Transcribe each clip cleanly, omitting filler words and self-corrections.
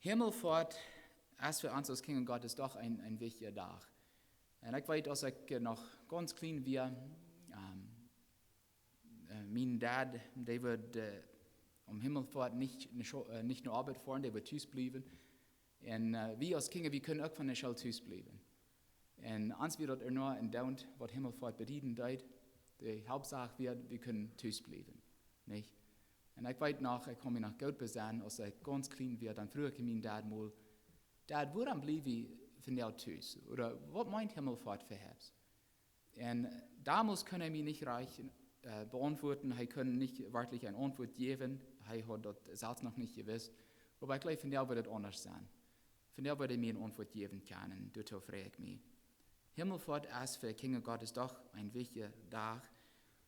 Himmelfahrt, als für uns als Kinder Gottes, doch ein wichtiger Tag. Und ich weiß, dass ich noch ganz klein war. Mein Dad, der wird Himmelfahrt nicht nur Arbeit fahren, der wird Tüß bleiben. Und wir als Kinder, wir können auch von der Schule Tüß bleiben. Und uns wird dort nur in Daunt, was Himmelfahrt bedienen deit. Die Hauptsache wird, wir können Tüß bleiben. Nicht? Und ich weiß noch, ich komme nach Gott besagen, als ich ganz klein war, dann früher mein Dad mal, Dad, woran bleibe ich von der Tüß? Oder was meint Himmelfahrt für Herbst? Und damals können wir nicht reichen beantworten, er kann nicht wirklich eine Antwort geben, er hat das selbst noch nicht gewusst. Aber ich glaube, von der wird es anders sein. Von der würde ich mir eine Antwort geben können, dazu freue ich mich. Himmelfahrt als für Kinder Gottes doch ein wichtiger Tag.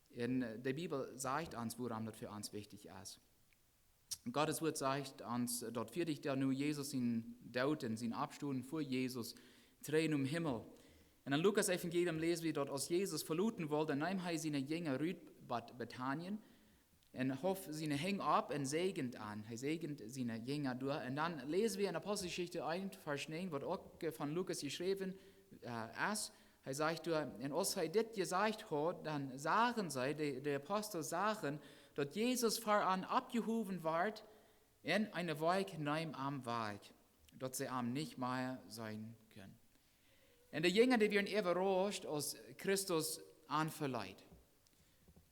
In der Bibel sagt uns, woran das für uns wichtig ist. Gottes Wort sagt uns, dort für dich, der nur Jesus in Dauten, sein Abstunden vor Jesus, Tränen im Himmel. Und in Lukas Evangelium lesen wir dort, als Jesus verluten wollte, nahm er seine Jünger rüt Bethanien und hoff seine Häng ab und segnet an. Er segnet seine Jünger durch. Und dann lesen wir in Apostelgeschichte 1, Vers 9, was auch von Lukas geschrieben ist. Er sagt, und als er das gesagt hat, dann sagen sie, die Apostel sagen, dass Jesus voran abgehoben ward in eine Weg nein am Weg, dass sie am nicht mehr sein können. Und die Jünger, die werden überrascht, als Christus anverleiht.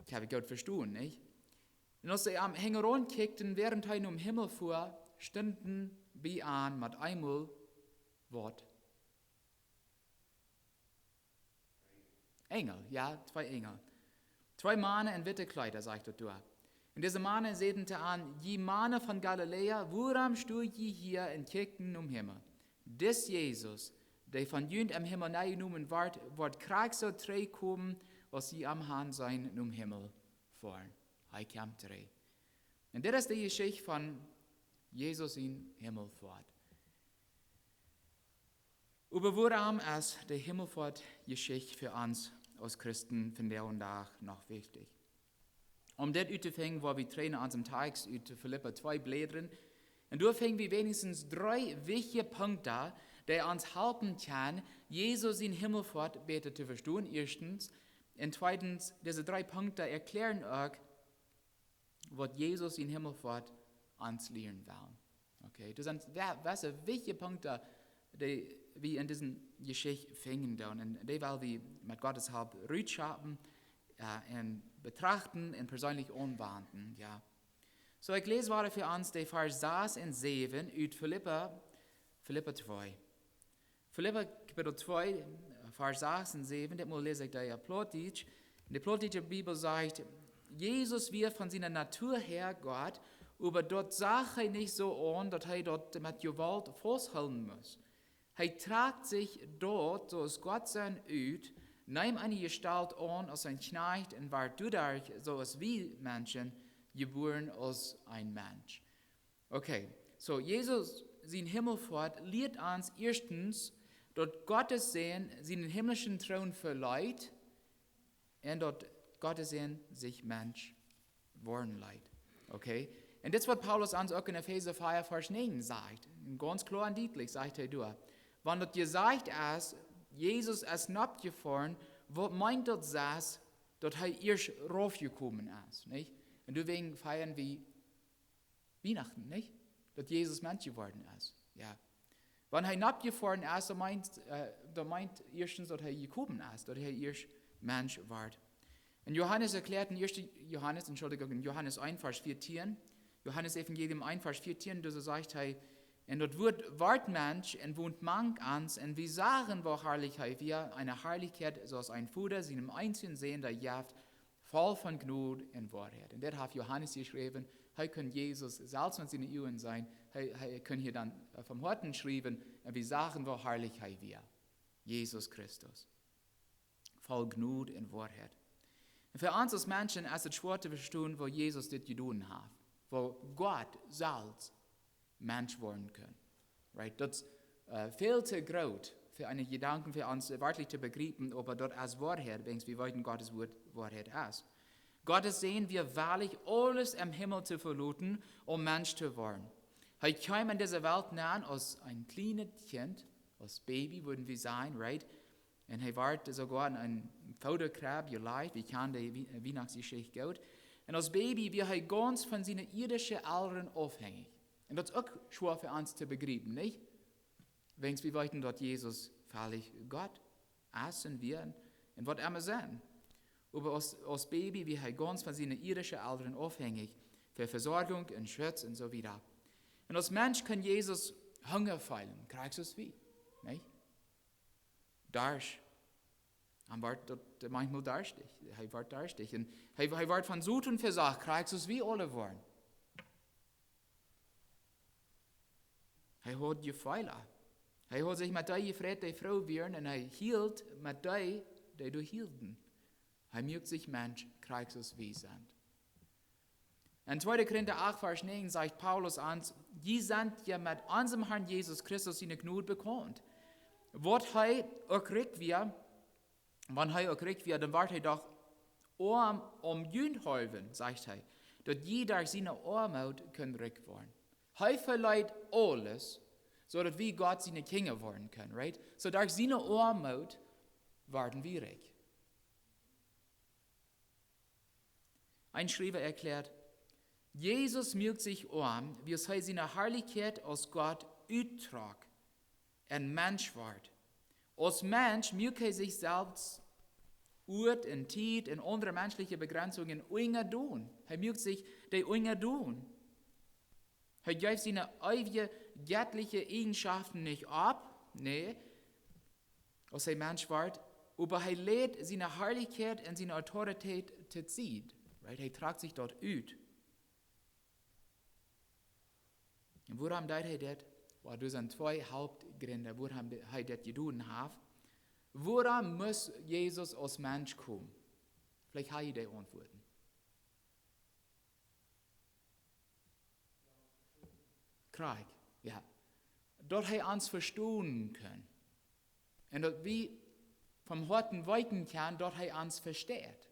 Ich habe Gott verstanden, nicht? Und als sie am Hängeron kickten, während er um Himmel fuhr, standen wie an mit einmal Wort. Engel, ja, 2 Engel. 2 Männer in witte Kleider, sagt er da. Und diese Männer sedente an, je Männer von Galiläa, woran stehst je hier und kickten um Himmel? Des Jesus, der von jünd am Himmel genommen wird Krieg so kommen, was sie am Hahn sein um Himmel fahren. Er kam drei. Und das ist die Geschichte von Jesus in Himmelfahrt. Aber woran ist die Himmelfahrt-Geschichte für uns als Christen von der und Tag noch wichtig? Das zu fangen, wo wir trainen an dem Text aus Philipper 2 blättern. Und da fangen wir wenigstens 3 wichtige Punkte, die uns helfen können, Jesus in Himmelfahrt besser zu verstehen, erstens. Und zweitens, diese 3 Punkte erklären auch, was Jesus in Himmelfahrt uns lehren will. Okay, das sind wichtige Punkte, die wir in diesen Geschichte finden. Und die wollen wir mit Gottes Hilfe rückschaffen und betrachten und persönlich anwenden. Ja. So, ich lese weiter für uns die Vers 6 und 7 aus Philipper 2. Philipper Kapitel 2, Vers 6 und 7, das lese ich da ja Plattdeutsch. In der Plattdeutsche Bibel sagt, Jesus wird von seiner Natur her Gott, aber dort sagt er nicht so an, dass er dort mit Gewalt festhalten muss. Er trägt sich dort, so als Gott sein Üt, nimmt eine Gestalt an als ein Knecht und wird dadurch, so als wie Menschen, geboren als ein Mensch. Okay, so Jesus, sein Himmelfahrt, lehrt uns erstens, dort Gottes Sehen seinen himmlischen Thron verleiht und dort Gottes Sehen sich Mensch worden leiht. Okay? Und das, was Paulus uns auch in Epheser 4, Vers 9 sagt, ganz klar und deutlich sagt er da, wenn dort gesagt ist, Jesus ist nicht gefahren, was meint dort das, dass er erst raufgekommen ist, nicht? Und deswegen feiern wir Weihnachten, nicht? Dass Jesus Mensch geworden ist, ja. Wenn er nicht gefahren ist, dann meint erstens, dass er gekommen ist, dass er erst Mensch war. Und Johannes erklärt in Johannes 1, Vers 14, Johannes Evangelium 1, Vers 14, dass er sagt, und dort wird Mensch und wohnt manch ans, und wir sagen, wo Herrlichkeit wir, eine Herrlichkeit, so als ein Vater seinem einzigen Sohn, der jaft, voll von Gnade und Wahrheit. Und das hat Johannes geschrieben, er kann Jesus selbst mit seinen Jungen sein, er kann hier dann vom Horten schreiben, und wir sagen, wo Herrlichkeit wir, Jesus Christus, voll Gnade und Wahrheit. Und für uns als Menschen ist es schwer zu verstehen, wo Jesus das getan hat, wo Gott selbst Mensch werden können. Right? Das ist viel zu groß für einen Gedanken für uns wirklich zu begreifen, aber dort als Wahrheit, wenn wir wollten, Gottes Wort Wahrheit ist. Gottes sehen wir wahrlich alles im Himmel zu verluten, um Mensch zu werden. Er kam in dieser Welt an als ein kleines Kind, als Baby würden wir sein, right? Und er war sogar ein Fotokrab, ihr Leid, wie kann die Weihnachtsgeschichte geht. Und als Baby war er ganz von seinen irdischen Eltern abhängig. Und das ist auch schwer für uns zu begreifen, nicht? Wenn wir wollten, dass Jesus völlig Gott ist und wir und was immer sein. Aber als Baby war er ganz von seinen irdischen Eltern abhängig für Versorgung und Schutz und so weiter. Und als Mensch kann Jesus Hunger feilen. Christus wie? Nicht? Darsch. Er war manchmal durstig. Er war durstig. Und er war von Sud und Versach. Christus wie alle waren. Er hat gefeilt. Er hat sich mit der gefreut, die Frau werden, und er hielt mit der, die du hielten. Er mögt sich Mensch, Christus wie sind. In 2. Korinther 8, Vers 9 sagt Paulus uns, die sind ja mit unserem Herrn Jesus Christus seine Gnade bekannt. Was er auch kriegt wir, wenn er auch kriegt wir, dann wird er doch jün helfen, sagt er, dass jeder seine Armut kann recht werden. Er verleiht alles, so dass wir Gott seine Kinder werden können, right? So durch seine Armut werden wir reich. Ein Schreiber erklärt, Jesus mögt sich arm, wie es seine Herrlichkeit als Gott uttrag, ein Mensch wird. Als Mensch mögt er sich selbst Ort und Zeit und andere menschliche Begrenzungen unger tun. Er mögt sich die unger tun. Er gibt seine eigenen göttlichen Eigenschaften nicht ab, nee, als er Mensch wird, aber er lädt seine Herrlichkeit und seine Autorität zu ziehen. Right? Er tragt sich dort ut. Und woran tut er das? Well, das sind zwei Hauptgründe, woran er das getan hat. Woran muss Jesus als Mensch kommen? Vielleicht habe ich die Antworten. Krieg, ja. Dort er uns verstehen kann. Und dort wir vom Horten weiten kann, dort er uns versteht.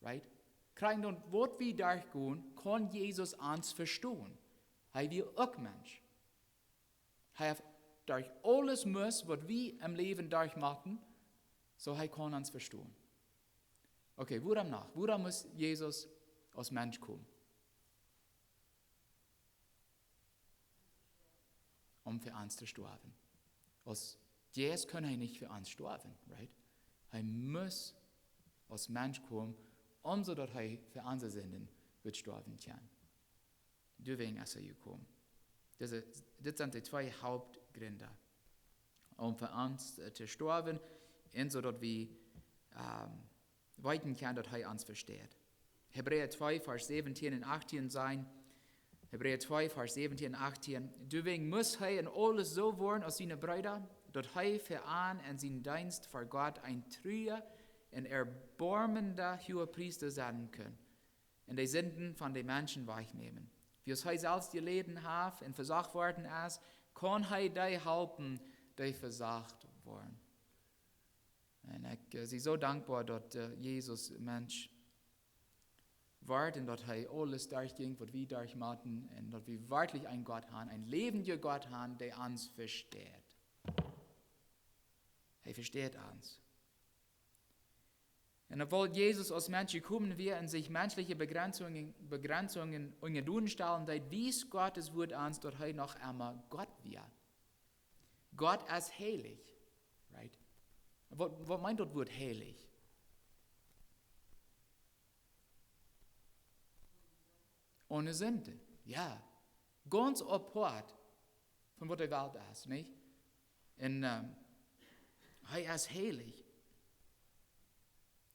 Right? Krieg, und was wir durchgehen, kann Jesus uns verstehen. Er will auch Mensch. Er durch alles muss, was wir im Leben durchmachen, so er kann uns verstehen. Okay, woran nach? Woran muss Jesus als Mensch kommen? Um für uns zu sterben. Als Jesus kann er nicht für uns sterben, right? Er muss als Mensch kommen, so dass er für unsere Sünden wird sterben kann. Deswegen ist er gekommen. Das sind die zwei Hauptgründe. Um für uns zu sterben, so dass wir weiten können, dass er uns versteht. Hebräer 2, Vers 17 und 18 sein. Hebräer 2, Vers 17 und 18. Deswegen muss er in alles so werden als seine Brüder, dass er für an und seinen Dienst vor Gott ein treuer und erbarmender hoher Priester sein kann und die Sünden von den Menschen wegnehmen. Wie es er selbst gelitten hat und versagt worden ist, kann er die helfen, die versagt wurden. Und ich bin so dankbar, dass Jesus Mensch war und dass er alles durchging, was wir durchmachen und dass wir wirklich einen Gott haben, ein lebender Gott haben, der uns versteht. Er versteht uns. Und obwohl Jesus als Mensch gekommen wäre und sich menschliche Begrenzungen ungedulden stellen, da wies Gottes Wort uns, dass er noch einmal Gott wäre. Gott ist heilig. Right? Was meint das Wort heilig? Ohne Sünde. Ja. Ganz apart von was die Welt ist, nicht? Und er ist heilig.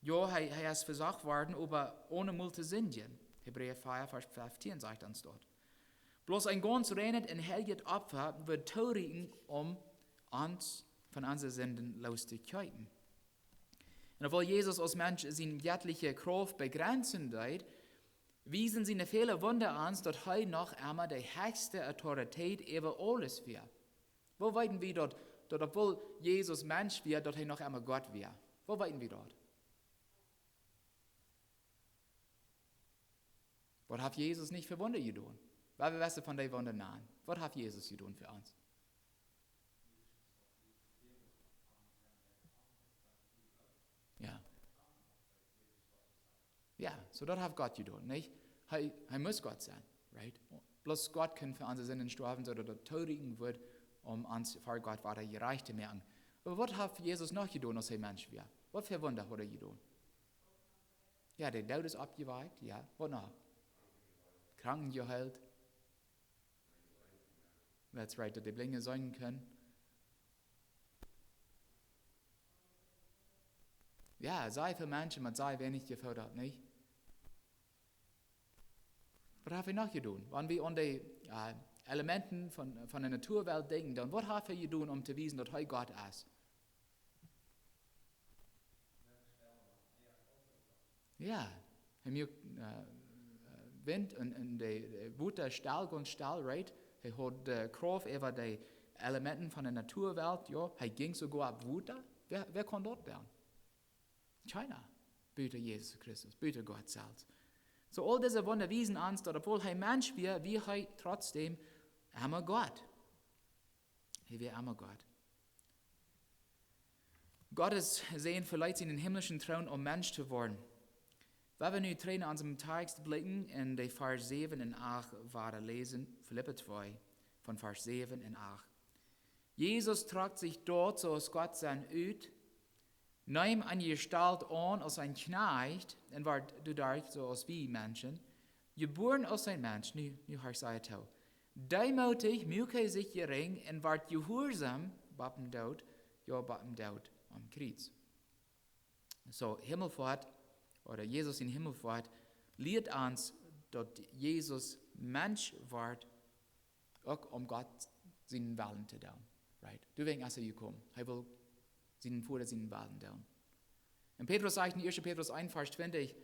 Ja, er ist versagt worden, aber ohne Multisindien. Hebräer 4, Vers 15 sagt uns dort. Bloß ein ganz reines und heiliges Opfer wird taugen, uns von unseren Sünden loszukriegen. Und obwohl Jesus als Mensch seine göttliche Kraft begrenzen wird, wiesen seine viele Wunder uns, dass er noch einmal die höchste Autorität über alles wird. Wo weiten wir dort, dass obwohl Jesus Mensch wird, dass er noch einmal Gott wird? Wo weiten wir dort? Was hat Jesus nicht für Wunder getan? Weil wir wissen von der Wunder nahen. Was hat Jesus getan für uns? Ja. Ja, so das hat Gott getan, nicht? Er muss Gott sein, right? Bloß Gott kann für unsere Sünden sterben, so dass der Tod wird, uns vor Gott weiter gerecht zu machen. Aber was hat Jesus noch getan, als er Mensch war? Was für Wunder hat er getan? Ja, der Tod ist abgeweicht, ja. Was noch? Kranken geheilt. That's right, dass die Blinde singen können. Ja, sei für Menschen, man sei wenig gefördert, nicht? Was hat er noch getan? Wenn wir an die Elementen von der Naturwelt denken, dann was hat er getan, um zu wissen, dass er Gott ist? Ja, er mir Wind und der Wutter Stahl und Stahl, right? Er hat Kraft über die Elementen von der Naturwelt, ja. Er ging sogar ab Wutter. Wer kann dort werden? Keiner. Bitte Jesus Christus, bitte Gott selbst. So all diese Wunder wiesen uns, dass obwohl er Mensch war, wie er trotzdem immer Gott. Er war immer Gott. Gottes Sehen verleiht ihn den himmlischen Thron, um Mensch zu werden. Wenn wir nun trainen an unserem Text blicken, in die Vers 7 und 8 weiter lesen, Philipper 2, von Vers 7 und 8. Jesus tragt sich dort, so als Gott sein Öd, nahm eine Gestalt an als ein Knecht, und war dadurch so als wie Menschen, geboren als ein Mensch, nu hast du es auch. Demutig, müke sich gering, und ward gehorsam, beim Tod, ja, beim Tod am Kreuz. So, Himmelfahrt, oder Jesus in Himmelfahrt, lehrt uns, dass Jesus Mensch wird, auch um Gott seinen Willen zu tun. Right? Deswegen ist er gekommen. Er will seinen Vater seinen Willen tun. Und Petrus sagt in 1. Petrus 1, Vers 20,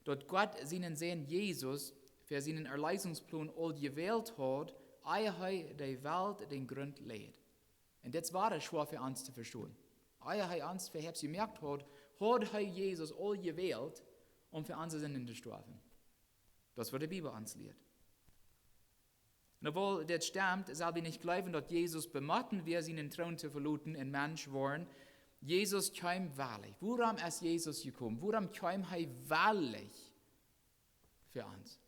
dass Gott seinen Sohn Jesus für seinen Erlösungsplan all gewählt hat, ehe er die Welt den Grund legt. Und das war es schwer für uns zu verstehen. Ehe er uns für Herbst gemerkt hat er Jesus all gewählt, um für unsere Sünden zu sterben. Das wird die Bibel uns lehrt. Und obwohl das stimmt, soll wir nicht glauben, dass Jesus bemachten wir, seinen Thron zu verlassen und Mensch waren. Jesus kam wahrlich. Worum ist Jesus gekommen? Worum kam er wahrlich für uns?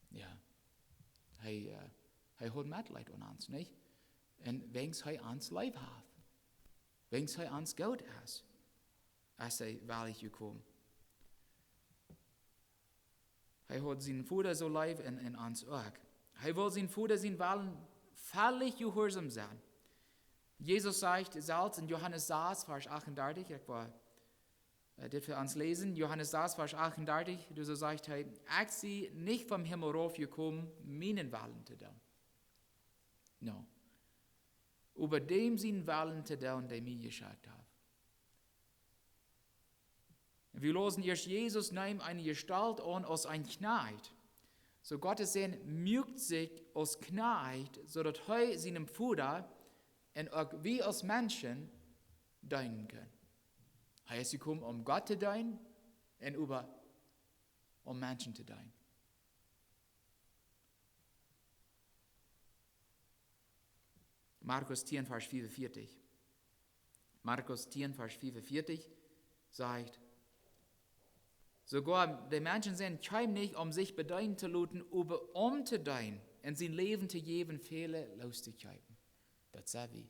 Ja, er hat Mitleid an uns, nicht? Und wenn er uns lieb hat, wenn er uns gut ist er wahrlich gekommen. Er hat seinen Vater so lieb und uns auch. Er will seinen Vater seinen Willen völlig gehorsam sein. Jesus sagt selbst in Johannes 6, Vers 38, ich war das für uns lesen, Johannes 6, Vers 38, so sagt er, ich sie nicht vom Himmel raufgekommen, meinen Willen zu tun. No. Über dem seinen Willen zu tun, der mir geschickt hat. Wir losen erst Jesus nahm eine Gestalt an als ein Knecht. So Gottes Sohn mügt sich als Knecht, so dass er seinem Vater und auch wir als Menschen dienen können. Er ist gekommen, um Gott zu dienen und um Menschen zu dienen. Markus 10, Vers 44. Markus 10, Vers 44 sagt, sogar die Menschen sind kein nicht, um sich bedeuten zu lassen, aber um zu dienen und sein Leben zu geben, viele Lustigkeiten. Das sei wie.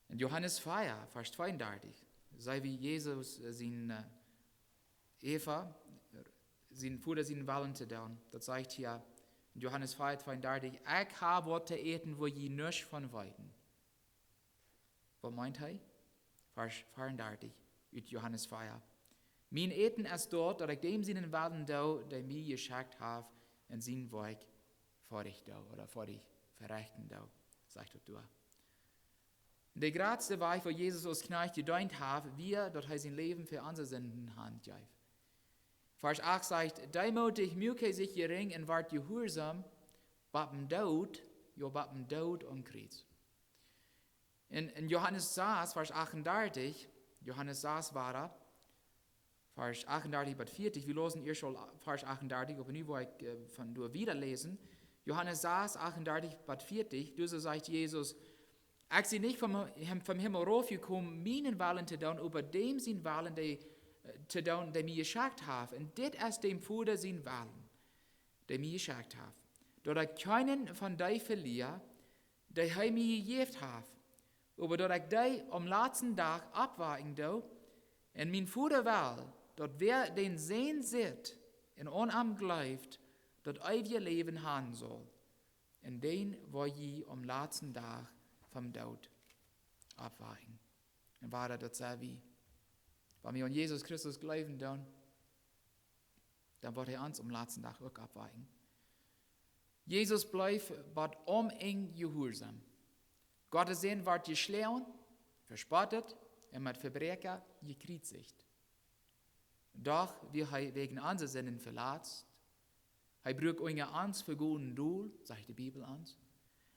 In Johannes 4, Vers 32, sei wie Jesus seine Eva, seinen Vater, seinen Willen zu tun. Das sagt hier in Johannes 4, 32, ich habe was zu eten, wo je nicht von weiden. Was meint er? Vers 34. Ut Johannes 4. Mein Eten ist dort, dass ich dem seinen Willen da, der mir geschickt hat, und seinen Weg vor dich da, oder vor dich verrechten da, sagt er da. Der größte Weg, wo Jesus als Knecht gedient hat, wir, dass er sein Leben für unsere Sünden handgab. Vers 8 sagt, demutig müke sich gering und ward gehorsam, beim Tod, ja beim Tod am Kreuz. In Johannes 6, Vers 38, Johannes 6 war Vers 38 bis 40. Wir lesen ihr schon Vers 38, aber nu will ich von nur wieder lesen. Johannes 6, 38 bis 40. Du so sagt Jesus, ich sie nicht vom Himmel raufgekommen, meinen Willen zu tun, über dem sein Willen zu tun, der mir geschickt hat. Und das ist dem Vater sein Willen, der mir geschickt hat. Dass ich keinen von dir verliere, der er mir gegeben hat. Aber dass ich dich am letzten Tag abwarten do, und mein Vater will, dass wer den sehen sieht und an ihm glaubt, dass ewige Leben haben soll. Und den wo je am letzten Tag vom Tod abwarten. Und war das so wie, wenn wir an Jesus Christus glauben, dann wird er uns am letzten Tag auch abwarten. Jesus bleibt bad eng gehorsam. Gottes Sinn wird geschlagen, verspottet und mit Verbrecher gekreuzigt. Doch wie er wegen unserer Sünden verletzt, er braucht unsere Angst für guten Doel, sagt die Bibel uns.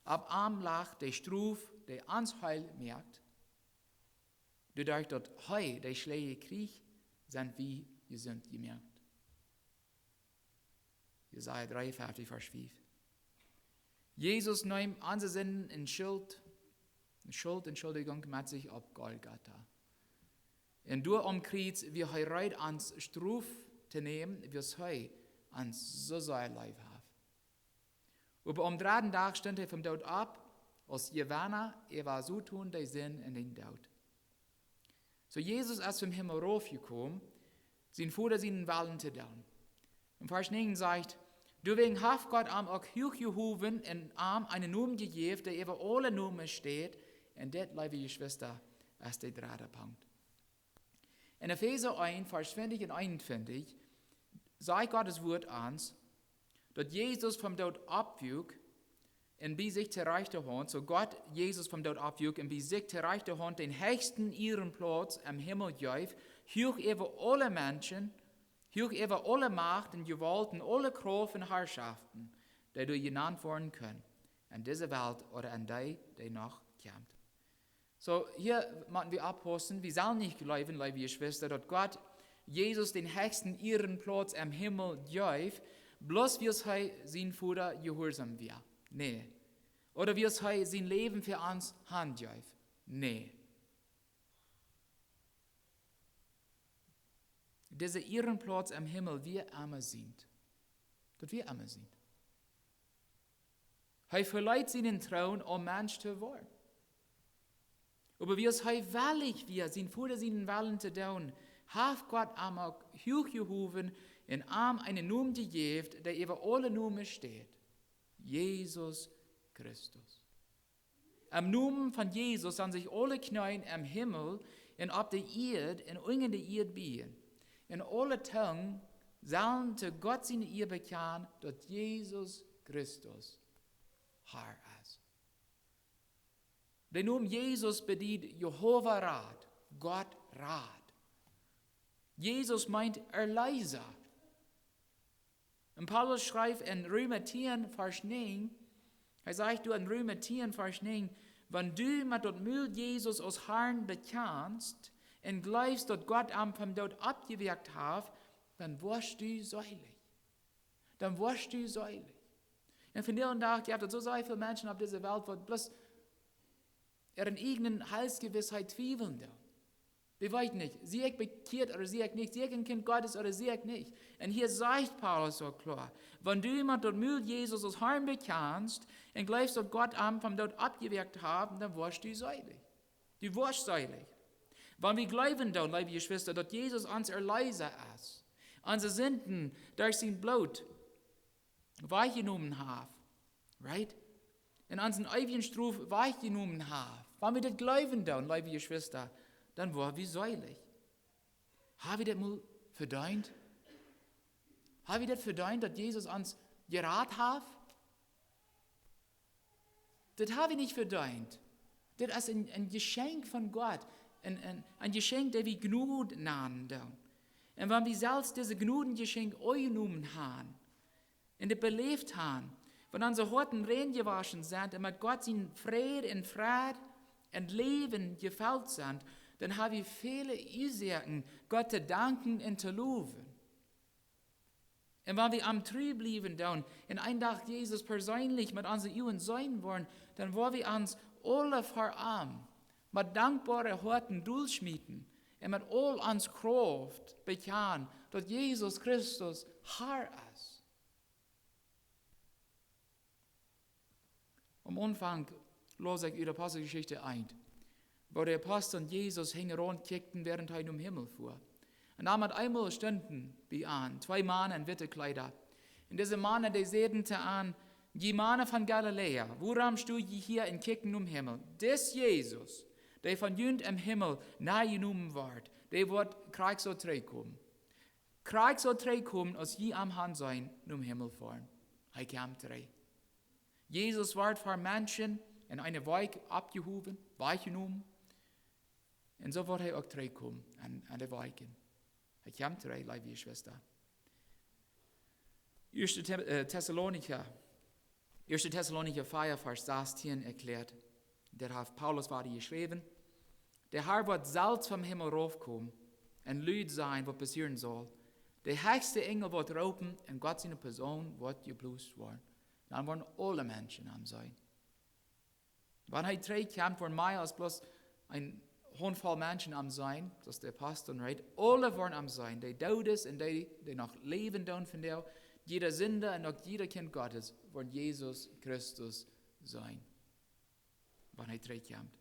Ab am lag der Struf, der uns heil merkt. Dadurch, dass er die Schläge kriegt, sind wir gesund gemerkt. Jesaja 43, Vers 5. Jesus nimmt unsere Sünden in Entschuldigung, mit sich auf Golgatha. Und durch am Kreuz, wie er reit ans Struf zu nehmen, wie es er ans so sein Leib hat. Aber am dritten Tag stand er vom Tod ab, als Jevanna, er war so tun, der Sinn in den Tod. So Jesus ist vom Himmel raufgekommen, sein Vater seinen Willen zu tun. Und Vers 9 sagt, du wegen haft Gott am auch hochgehoben und am einen Namen gegeben, der über alle Namen steht, und das, liebe Geschwister, ist der dritte Punkt. In Epheser 1, Vers 20 und 21, sagt Gottes Wort uns, dass Jesus vom Tod abwog und bei sich zur rechten Hand, so Gott Jesus vom Tod abwog und bei sich zur rechten Hand den höchsten ihren Platz am Himmel gab, hoch über alle Menschen, hoch über alle Machten, Gewalten, alle Kraft und Herrschaften, die du genannt worden können, in dieser Welt oder in die noch kommt. So, hier müssen wir abpassen, wir sollen nicht glauben, liebe Geschwister, dass Gott Jesus den höchsten ihren Platz am Himmel gibt, bloß wie es sein Vater gehorsam wird. Nee. Oder wie es sein Leben für uns handgibt. Nee. Dieser ihren Platz am Himmel, wir immer sind. Das wir immer sind. Er verleiht seinen Thron, um Mensch zu werden. Aber wie es willig wird, sein Vater seinen Willen zu tun, hat Gott einmal hochgehoben und ihm einen Namen gegeben, der über alle Namen steht. Jesus Christus. Am Namen von Jesus sind sich alle Knien am Himmel und auf der Erde und unter der Erde bieten. Und alle Tongen sollen zu Gott seine Ehre bekennen, dass Jesus Christus Herr ist. Der Name Jesus bedient Jehova Rat, Gott Rat. Jesus meint Erlöser. Und Paulus schreibt in Römer 10, Vers 9, er sagt du in Römer 10, Vers 9, wenn du mit dem Müll Jesus als Herrn bekennst und glaubst, dass Gott am vom Tod abgewirkt hat, dann wirst du selig. Dann wirst du selig. Und von der Tag, ihr habt so sehr viele Menschen auf dieser Welt, die bloß ihren eigenen Heilsgewissheit zweifeln. Wir wissen nicht, sie ich bekehrt oder sie ich nicht, sie ich ein Kind Gottes oder sie ich nicht. Und hier sagt Paulus so klar, wenn du jemand dort Müll Jesus als Herrn bekennst und glaubst, dass Gott am vom Tod abgewirkt hat, dann wirst du selig. Du wirst selig. Wenn wir glauben dann, liebe Geschwister, dass Jesus unser Erlöser ist, unsere Sünden durch sein Blut weichgenommen hat, right? Und unseren ewigen Struf weichgenommen hat. Wenn wir das glauben dann, liebe Geschwister, dann waren wir selig. Haben wir das mal verdient? Haben wir das verdient, dass Jesus uns geraten hat? Das haben wir nicht verdient. Das ist ein Geschenk von Gott. Ein Geschenk, das wir Gnade nennen. Und wenn wir selbst diese Gnadengeschenk angenommen haben und das belebt haben, wenn unsere Horten rein gewaschen sind und mit Gott seinen Frieden und Leben gefällt sind, dann habe ich viele Ursachen, Gott zu danken und zu loben. Und wenn wir am Treu bleiben dann, und ein Tag Jesus persönlich mit unseren Jungen sein wollen, dann wollen wir uns alle verarmen, mit dankbaren Worten durchschmieden und mit all uns Kraft bekennen, dass Jesus Christus Herr ist. Am Anfang las ich ihre Apostelgeschichte ein, wo der Apostel und Jesus hingen und kickten, während er im Himmel fuhr. Und da mit einmal standen bei an, 2 Männer in weiße Kleider. Und diese Männer, die sagten an, die Männer von Galiläa, warum stehst ihr hier und kicken um Himmel? Das Jesus, der von jünd im Himmel nahe genommen wird, der wird Krieg so zurückkommen. Krieg so zurückkommen, als je am Hand sein, um Himmel fahren. Er kam zurück. Jesus wird für Menschen in eine Weig abgehoben, weggenommen. Und so wird er auch zurückkommen an der Weigen. Er kam zurück, liebe Schwester. 1. Thessalonicher 4, Vers 16 erklärt, der hat Paulus war geschrieben, der Herr wird selbst vom Himmel raufkommen und Lüd sein, was passieren soll. Der höchste Engel wird raupen und Gott seine Person wird geblust werden. Dann werden alle Menschen am sein. Wenn er zurückkommt, werden mehr als bloß ein Handvoll Menschen am sein, das ist der Apostel, right? Alle werden am sein, die Todes und die noch leben dann von der, jeder Sünder und auch jeder Kind Gottes, wird Jesus Christus sein. Wenn er zurückkommt.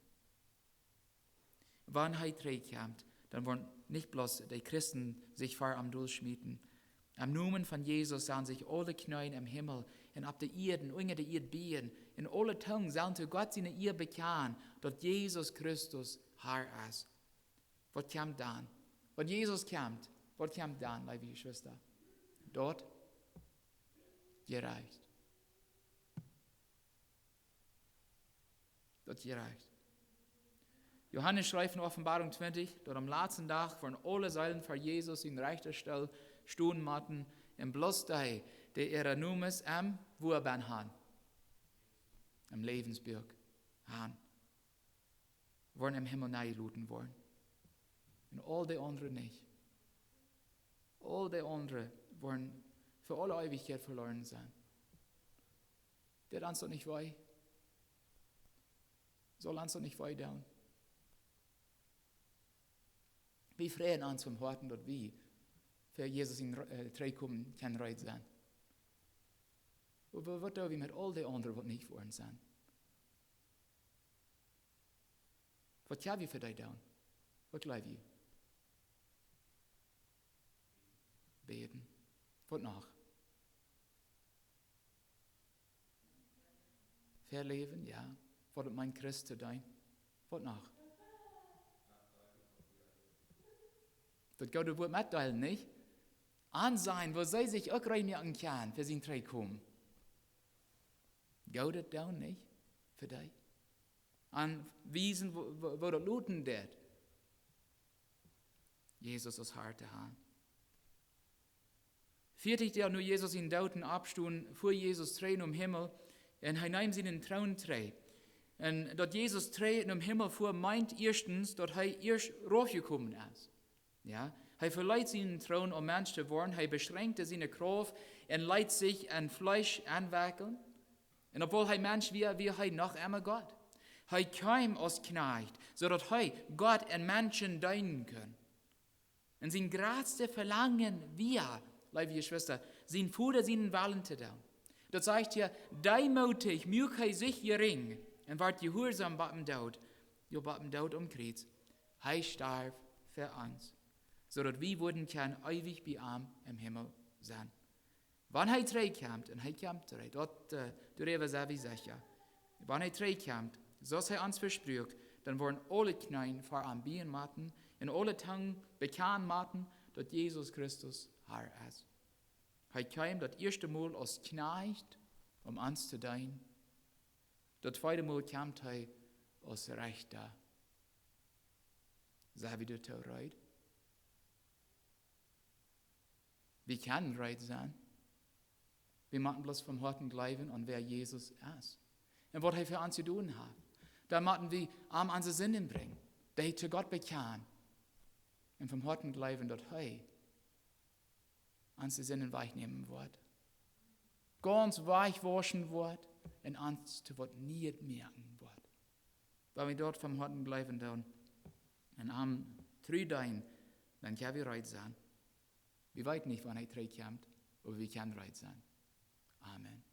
Wenn er zurückkommt, dann werden nicht bloß die Christen sich vor am durchschmieden. Am Namen von Jesus sollen sich alle Knien im Himmel und auf der Erde, unter der Erde beten. In alle Zungen sollen zu Gott seine Ehe bekennen, dass Jesus Christus Herr ist. Was kommt dann? Wenn Jesus kommt, was kommt dann, liebe Schwester? Dort gerecht. Dort gerecht. Johannes schreibt in Offenbarung 20, dort am letzten Tag von alle Säulen für Jesus in rechter Stelle stehen matten, und bloß die ihre Nummers wo er ben han, im Lebensberg han, wollen im Himmel neiluten wollen. Und all die anderen nicht. All die anderen wollen für alle Ewigkeit verloren sein. Der uns doch nicht weh. Soll uns doch nicht weh down. Wir freuen uns vom Horten dort wie für Jesus in Treikommen kann reit sein. Aber was tun wir mit all den anderen, die nicht vor uns sind? Was können wir für dich tun? Was glauben wir? Beten. Was noch? Verleben, ja. Was hat mein Christ zu tun? Was noch? Das Gott wird mitteilen, nicht? Ansehen, wo sie sich auch reinigen kann, für sein Treikommen. Geht das down nicht für dich? Anwiesen, wo das looten wird. Jesus ist hart zu haben. 40 Jahre nur Jesus in Dauten abstunden, fuhr Jesus Tränen um Himmel und er nahm sie in den Thron trägt. Und dort Jesus Tränen um Himmel fuhr, meint erstens, dass er erst raufgekommen ist. Ja? Er verleiht seinen Thron, um Mensch zu werden. Er beschränkte seine Kraft und leiht sich an Fleisch anwackeln. Und obwohl er Mensch war er noch einmal Gott. Er kam als Knecht, sodass er Gott und Menschen dienen kann. Und sein größtes Verlangen wir, liebe Schwester, sein Vater seinen Willen zu tun. Das sagt hier, demutig, möge er sich gering und wird gehorsam bei dem Tod, ja bei dem Tod am Kreuz. Er starb für uns, sodass wir wurden können ewig bei ihm im Himmel sein. Wenn er zurückkommt, und er kommt zurück, dort darüber sehr sicher, wenn er zurückkommt, so er uns verspricht, dann wollen alle Knien vor ihm bieten matten, in alle Zungen bekennen matten, dass Jesus Christus Herr ist. Er kam das erste Mal als Knecht, um uns zu dienen. Das zweite Mal kam er als Richter. Sei wieder zu reit? Wir können reit sein. Wir machen bloß vom Horten glauben an wer Jesus ist. Und was er für uns zu tun hat. Da müssen wir unsere Sinnen bringen. die zu Gott bekennen und vom Herzen glauben, dass er uns die Sinnen wegnehmen wird. Ganz weich waschen wird und uns zu was nie merken wird. Weil wir dort vom Herzen glauben dann und am 3 Tagen, dann können wir reich sein. Wir wissen nicht, wann er zurückkommt, aber wir können reich sein. Amen.